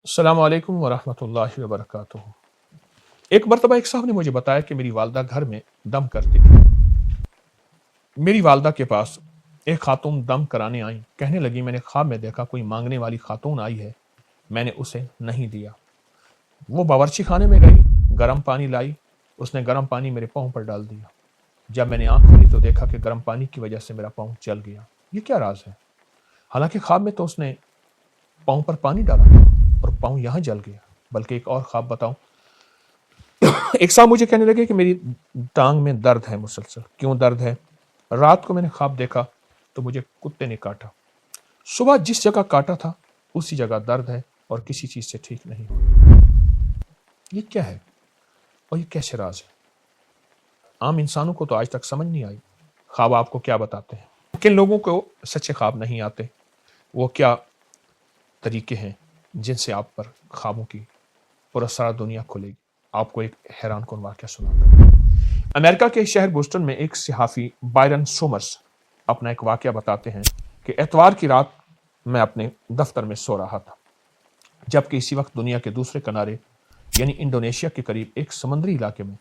अस्सलाम वालेकुम वरहमतुल्लाहि वबरकातुहू। एक मरतबा एक साहब ने मुझे बताया कि मेरी वालदा घर में दम करती थी। मेरी वालदा के पास एक खातून दम कराने आई। कहने लगी, मैंने ख्वाब में देखा कोई मांगने वाली खातून आई है, मैंने उसे नहीं दिया। वो बावर्ची खाने में गई, गर्म पानी लाई, उसने गर्म पानी मेरे पाँव पर डाल दिया। जब मैंने आंख खोली तो देखा कि गर्म पानी की वजह से मेरा पाँव जल गया। ये क्या राज है? हालांकि ख्वाब में तो उसने पाँव पर पानी डाला और पाँव यहाँ जल गया। बल्कि एक और ख्वाब बताऊं, एक साहब मुझे कहने लगे कि मेरी टांग में दर्द है मुसलसल। क्यों दर्द है? रात को मैंने ख्वाब देखा तो मुझे कुत्ते ने काटा। सुबह जिस जगह काटा था उसी जगह दर्द है और किसी चीज से ठीक नहीं हो। ये क्या है और ये कैसे राज है? आम इंसानों को तो आज तक समझ नहीं आई। ख्वाब आपको क्या बताते हैं? किन लोगों को सच्चे ख्वाब नहीं आते? वो क्या तरीके हैं जिनसे आप पर ख्वाबों की पुरस्कार दुनिया खुलेगी? आपको एक हैरान कौन वाक़या सुनाता हूं। अमेरिका के शहर बोस्टन में एक सहाफ़ी बायरन सोमर्स अपना एक वाक़या बताते हैं कि एतवार की रात मैं अपने दफ्तर में सो रहा था, जबकि इसी वक्त दुनिया के दूसरे किनारे यानी इंडोनेशिया के करीब एक समुद्री इलाके में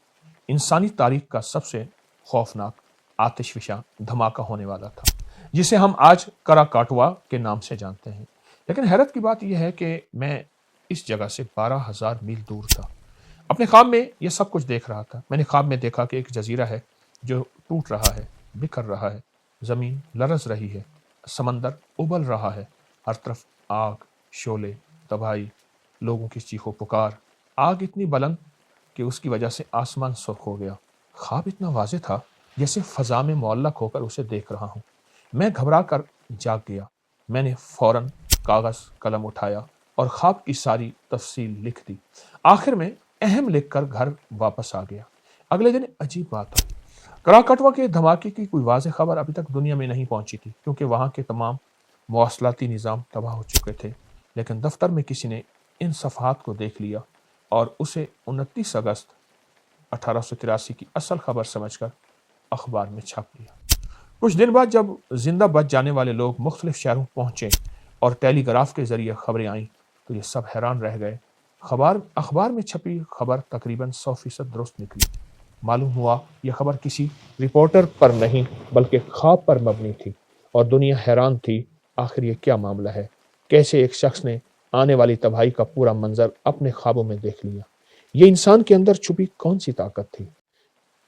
इंसानी तारीख का सबसे खौफनाक आतिशफिशा धमाका होने वाला था, जिसे हम आज कराकाटवा के नाम से जानते हैं। लेकिन हैरत की बात यह है कि मैं इस जगह से 12,000 मील दूर था। अपने ख्वाब में यह सब कुछ देख रहा था। मैंने ख्वाब में देखा कि एक जजीरा है जो टूट रहा है, बिखर रहा है, जमीन लरज रही है, समंदर उबल रहा है, हर तरफ आग, शोले, तबाही, लोगों की चीखों पुकार। आग इतनी बुलंद कि उसकी वजह से आसमान सुर्ख हो गया। ख्वाब इतना वाज़ेह था जैसे फजा में मुअल्लक होकर उसे देख रहा हूँ। मैं घबरा कर जाग गया। मैंने फौरन कागज कलम उठाया और ख्वाब की सारी तफसील लिख दी। आखिर में अहम लिखकर घर वापस आ गया। अगले दिन अजीब बात हुई। कराकटवा के धमाके की कोई वाज़ेह खबर अभी तक दुनिया में नहीं पहुंची थी, क्योंकि वहां के तमाम मवासलाती निज़ाम तबाह हो चुके थे। लेकिन दफ्तर में किसी ने इन सफ़हात को देख लिया और उसे 29 अगस्त 1883 की असल खबर समझकर अखबार में छाप दिया। कुछ दिन बाद जब जिंदा बच जाने वाले लोग मुख्तलिफ शहरों पहुंचे और टेलीग्राफ के जरिए खबरें आईं तो ये सब हैरान रह गए। अखबार में छपी खबर तकरीबन 100% दुरुस्त निकली। मालूम हुआ यह खबर किसी रिपोर्टर पर नहीं बल्कि ख्वाब पर मबनी थी और दुनिया हैरान थी, आखिर ये क्या मामला है? कैसे एक शख्स ने आने वाली तबाही का पूरा मंजर अपने ख्वाबों में देख लिया? ये इंसान के अंदर छुपी कौन सी ताकत थी?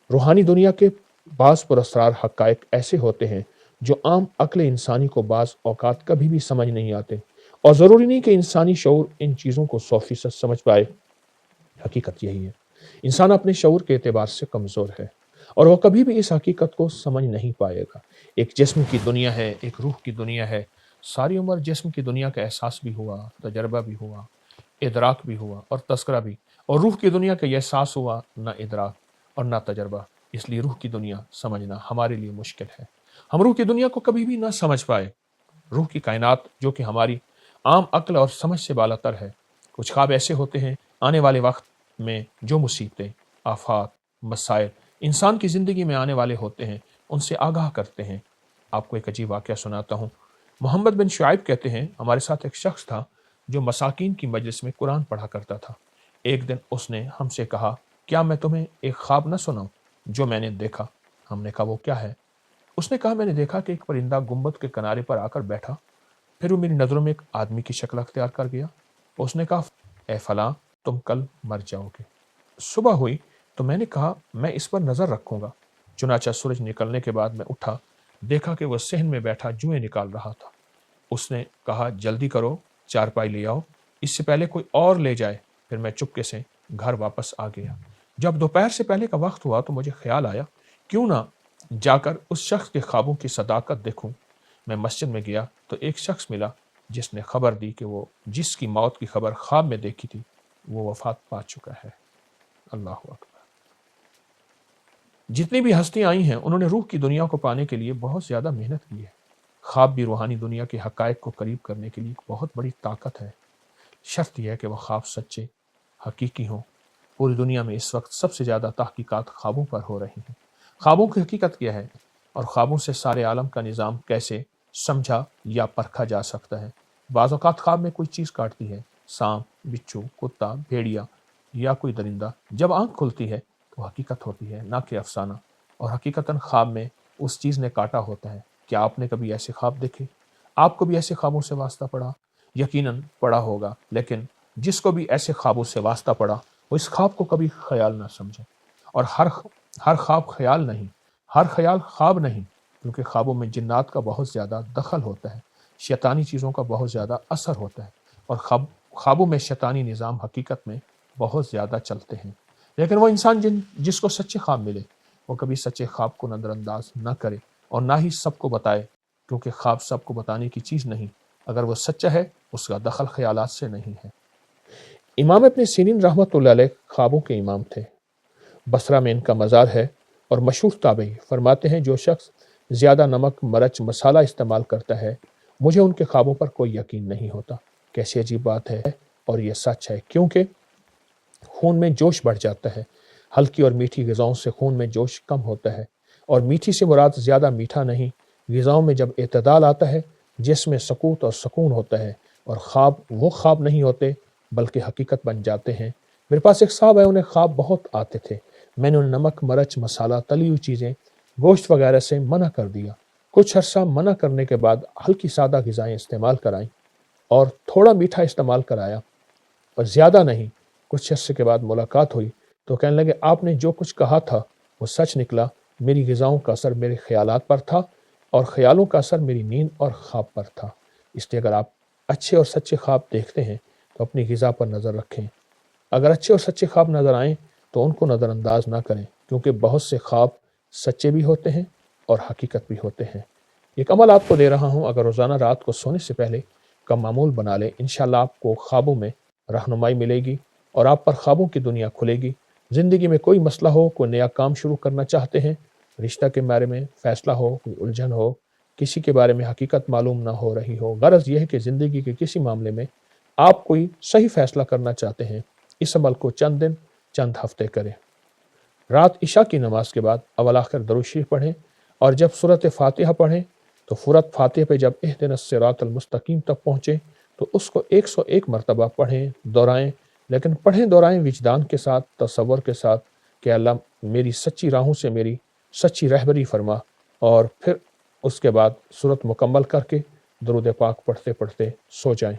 रूहानी दुनिया के बाज़ पुरस्कार हक़ाइक़ ऐसे होते हैं जो आम अक्ल इंसानी को बाज़ औक़ात कभी भी समझ नहीं आते, और ज़रूरी नहीं कि इंसानी शऊर इन चीज़ों को 100% समझ पाए। हकीकत यही है, इंसान अपने शऊर के एतबार से कमज़ोर है और वह कभी भी इस हकीकत को समझ नहीं पाएगा। एक जिस्म की दुनिया है, एक रूह की दुनिया है। सारी उम्र जिस्म की दुनिया का एहसास भी हुआ, तजर्बा भी हुआ, इदराक भी हुआ और तस्करा भी, और रूह की दुनिया का यह एहसास हुआ, ना इदराक और ना तजर्बा। इसलिए रूह की दुनिया समझना हमारे लिए मुश्किल है। हम रूह की दुनिया को कभी भी ना समझ पाए। रूह की कायनात जो कि हमारी आम अक्ल और समझ से बालातर है। कुछ ख्वाब ऐसे होते हैं आने वाले वक्त में जो मुसीबतें, आफात, मसाइल इंसान की ज़िंदगी में आने वाले होते हैं उनसे आगाह करते हैं। आपको एक अजीब वाक़या सुनाता हूँ। मोहम्मद बिन शुआइब कहते हैं, हमारे साथ एक शख्स था जो मसाकीन की मजलिस में कुरान पढ़ा करता था। एक दिन उसने हमसे कहा, क्या मैं तुम्हें एक ख्वाब न सुनाऊं जो मैंने देखा? हमने कहा, वो क्या है? उसने कहा, मैंने देखा कि एक परिंदा गुंबद के किनारे पर आकर बैठा, फिर वो मेरी नज़रों में एक आदमी की शक्ल अख्तियार कर गया। उसने कहा, ए फलां, तुम कल मर जाओगे। सुबह हुई तो मैंने कहा, मैं इस पर नज़र रखूंगा। चुनाचा सूरज निकलने के बाद मैं उठा, देखा कि वह सहन में बैठा जुएं निकाल रहा था। उसने कहा, जल्दी करो, चारपाई ले आओ, इससे पहले कोई और ले जाए। फिर मैं चुपके से घर वापस आ गया। जब दोपहर से पहले का वक्त हुआ तो मुझे ख्याल आया, क्यों ना जाकर उस शख्स के ख्वाबों की सदाकत देखूं। मैं मस्जिद में गया तो एक शख्स मिला जिसने खबर दी कि वो जिसकी मौत की खबर ख्वाब में देखी थी वो वफात पा चुका है। अल्लाह अकबर। जितनी भी हस्तियां आई हैं उन्होंने रूह की दुनिया को पाने के लिए बहुत ज़्यादा मेहनत की है। ख्वाब भी रूहानी दुनिया के हक़ाइक़ को करीब करने के लिए एक बहुत बड़ी ताकत है। शर्त यह है कि वह ख्वाब सच्चे, हकीकी हों। पूरी दुनिया में इस वक्त सबसे ज़्यादा तहकीकात ख्वाबों पर हो रही हैं। ख्वाबों की हकीकत क्या है और ख्वाबों से सारे आलम का निज़ाम कैसे समझा या परखा जा सकता है। बाज़ औक़ात ख्वाब में कोई चीज़ काटती है, सांप, बिच्छू, कुत्ता, भेड़िया या कोई दरिंदा, जब आंख खुलती है तो हकीकत होती है, ना कि अफसाना। और हकीकतन ख्वाब में उस चीज़ ने काटा होता है। क्या आपने कभी ऐसे ख्वाब देखे? आपको भी ऐसे ख्वाबों से वास्ता पड़ा? यकीनन पड़ा होगा, लेकिन जिसको भी ऐसे ख्वाबों से वास्ता पड़ा वो इस ख्वाब को कभी ख्याल ना समझे। और हर ख्वाब ख्याल नहीं, हर ख्याल ख्वाब नहीं, क्योंकि ख्वाबों में जिन्नात का बहुत ज़्यादा दखल होता है, शैतानी चीज़ों का बहुत ज़्यादा असर होता है। और ख्वाबों में शैतानी निज़ाम हकीकत में बहुत ज़्यादा चलते हैं। लेकिन वो इंसान जिसको सच्चे ख्वाब मिले वो कभी सच्चे ख्वाब को नज़रअंदाज ना करे और ना ही सबको बताए, क्योंकि ख्वाब सबको बताने की चीज़ नहीं। अगर वो सच्चा है उसका दखल ख्यालात से नहीं है। इमाम इब्न सीरीन रहमतुल्लाह अलैह ख्वाबों के इमाम थे। बसरा में इनका मज़ार है और मशहूर ताबई फरमाते हैं, जो शख्स ज़्यादा नमक, मरच, मसाला इस्तेमाल करता है, मुझे उनके ख्वाबों पर कोई यकीन नहीं होता। कैसी अजीब बात है, और ये सच है, क्योंकि खून में जोश बढ़ जाता है। हल्की और मीठी ग़िज़ाओं से खून में जोश कम होता है, और मीठी से मुराद ज़्यादा मीठा नहीं। ग़िज़ाओं में जब एतदाल आता है, जिसमें सकूत और सुकून होता है, और ख्वाब वो ख्वाब नहीं होते बल्कि हकीकत बन जाते हैं। मेरे पास एक साहब है, उन्हें ख्वाब बहुत आते थे। मैंने उन्हें नमक, मरच, मसाला, तली हुई चीज़ें, गोश्त वगैरह से मना कर दिया। कुछ अर्सा मना करने के बाद हल्की सादा ग़िज़ाएँ इस्तेमाल कराईं और थोड़ा मीठा इस्तेमाल कराया, और ज़्यादा नहीं। कुछ अरसे के बाद मुलाकात हुई तो कहने लगे, आपने जो कुछ कहा था वो सच निकला। मेरी ग़िज़ाओं का असर मेरे ख़यालात पर था, और ख़यालों का असर मेरी नींद और ख्वाब पर था। इसलिए अगर आप अच्छे और सच्चे ख्वाब देखते हैं तो अपनी ग़िज़ा पर नज़र रखें। अगर अच्छे और सच्चे ख्वाब नज़र आएँ तो उनको नज़रअंदाज ना करें, क्योंकि बहुत से ख्वाब सच्चे भी होते हैं और हकीकत भी होते हैं। एक अमल आपको दे रहा हूँ, अगर रोज़ाना रात को सोने से पहले का मामूल बना लें, इंशाअल्लाह आपको ख्वाबों में रहनुमाई मिलेगी और आप पर ख्वाबों की दुनिया खुलेगी। ज़िंदगी में कोई मसला हो, कोई नया काम शुरू करना चाहते हैं, रिश्ता के बारे में फ़ैसला हो, कोई उलझन हो, किसी के बारे में हकीकत मालूम ना हो रही हो, गरज यह है कि ज़िंदगी के किसी मामले में आप कोई सही फ़ैसला करना चाहते हैं, इस अमल को चंद दिन, चंद हफ्ते करें। रात इशा की नमाज के बाद अवल आखिर दरूद शरीफ पढ़ें, और जब सूरत फ़ातिहा पढ़ें तो सूरत फ़ातिहा पे जब इहदिनस सिरातल मुस्तकीम तक पहुँचें तो उसको 101 मरतबा पढ़ें, दोहराएं, लेकिन पढ़ें दोहराएं विजदान के साथ, तसव्वुर के साथ कि अल्लाह मेरी सच्ची राहों से मेरी सच्ची रहबरी फरमा। और फिर उसके बाद सूरत मुकम्मल करके दरूद पाक पढ़ते पढ़ते सो जाएं।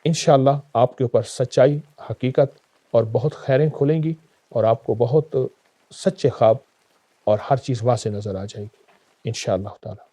इंशाअल्लाह आपके ऊपर सच्चाई, हकीकत और बहुत खैरें खुलेंगी, और आपको बहुत सच्चे ख्वाब और हर चीज़ वाज़ेह नज़र आ जाएगी इंशाअल्लाह ताला।